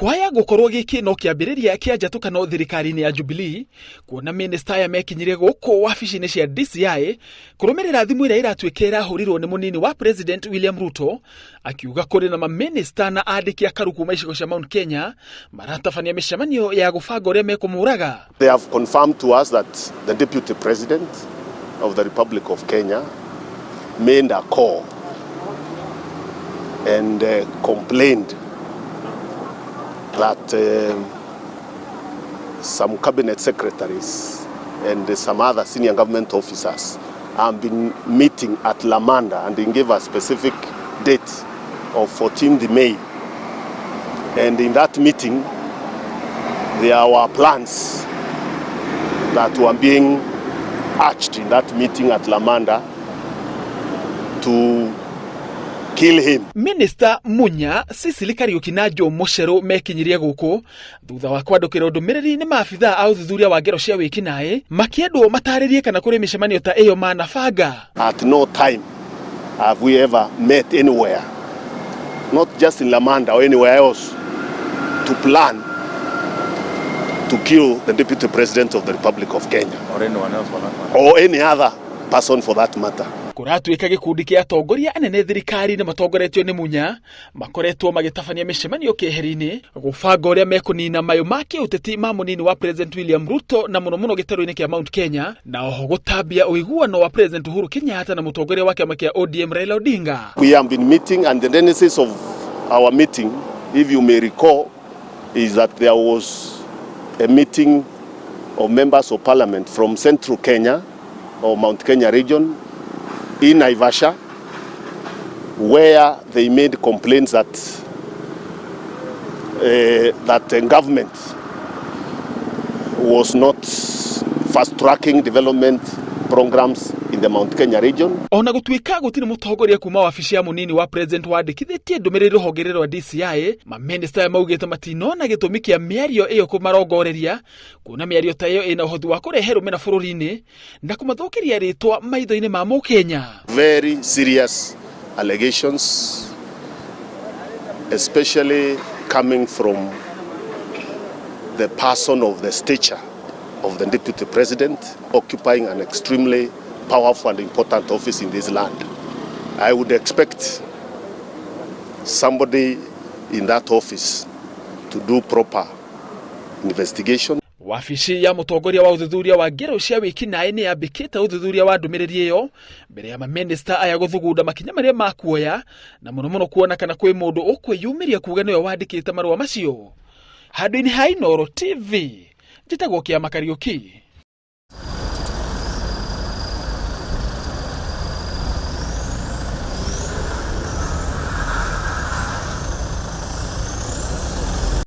kwaya gukorwo giki no kiambiriria kia Njatukano thirikari-ini ya Jubilee kuona Minista ya mekinyire guku wabici-ini cia DCI kurumirira thimu ira iratwikira hurirwo ni munini wa President William Ruto akiuga kuri na Minista na andiki a karuku maicigo cia Mount Kenya maratabania micemanio ya gubanga uria mekumuraga. They have confirmed to us that the Deputy President of the Republic of Kenya made a call and complained that some cabinet secretaries and some other senior government officers have been meeting at Lamanda, and they gave a specific date of 14th May. And in that meeting, there were plans that were being hatched in that meeting at Lamanda to kill him. Minister Munya, Sicily Kariuki na Joe Mucheru mekinyirie guku thutha wa kwandukira ndumiriri ni maabitha a uthuthuria wa ngero cia wikanai makiendwo mataririe kana kuri micemanio ta iyo manabanga. At no time have we ever met anywhere, not just in Lamanda or anywhere else, to plan to kill the Deputy President of the Republic of Kenya or anyone else for that matter, or any other person for that matter. Kuratuika gikundi kia atongoria anene thirikari na matongoretio ni Munya makoretwo magitabania micemanio keheri-ini gubanga uria mekunina mayo ma kiuteti ma munini wa President William Ruto na muno gitaro-ini kia Mount Kenya na oho gutambia uiguano wa President Uhuru Kenyatta na mutongoria wa kiama kia ODM Raila Odinga. We have been meeting, and the genesis of our meeting, if you may recall, is that there was a meeting of members of parliament from Central Kenya or Mount Kenya region in Naivasha, where they made complaints that the government was not fast-tracking development programs in the Mount Kenya region. Ona gutuika gutiri mutongoria kuma wabici ya munini wa President wandikithitie ndumiriri ruhonge rwa DCI Minista maugite matinona gitumi kia miario iyo kumarongoreria kuona miario ta iyo ina uhoti wa kurehe rumena bururi-ini na kumathokeria ritwa maitho-ini ma Mukenya. Very serious allegations, especially coming from the person of the stature of the Deputy President occupying an extremely powerful and important office in this land. I would expect somebody in that office to do proper investigation. Wabici ya mutongoria wa uthuthuria wa ngero cia wikanai ni yambikita uthuthuria wa ndumiriri iyo mbere ya Minista aya guthugunda makinya maria makuoya na muno kuona kana kwi mundu ukwiyumiria kuga niyo wandikite marua macio. Handũ-inĩ ha Inooro TV, njĩtagwo Sicily Kariuki.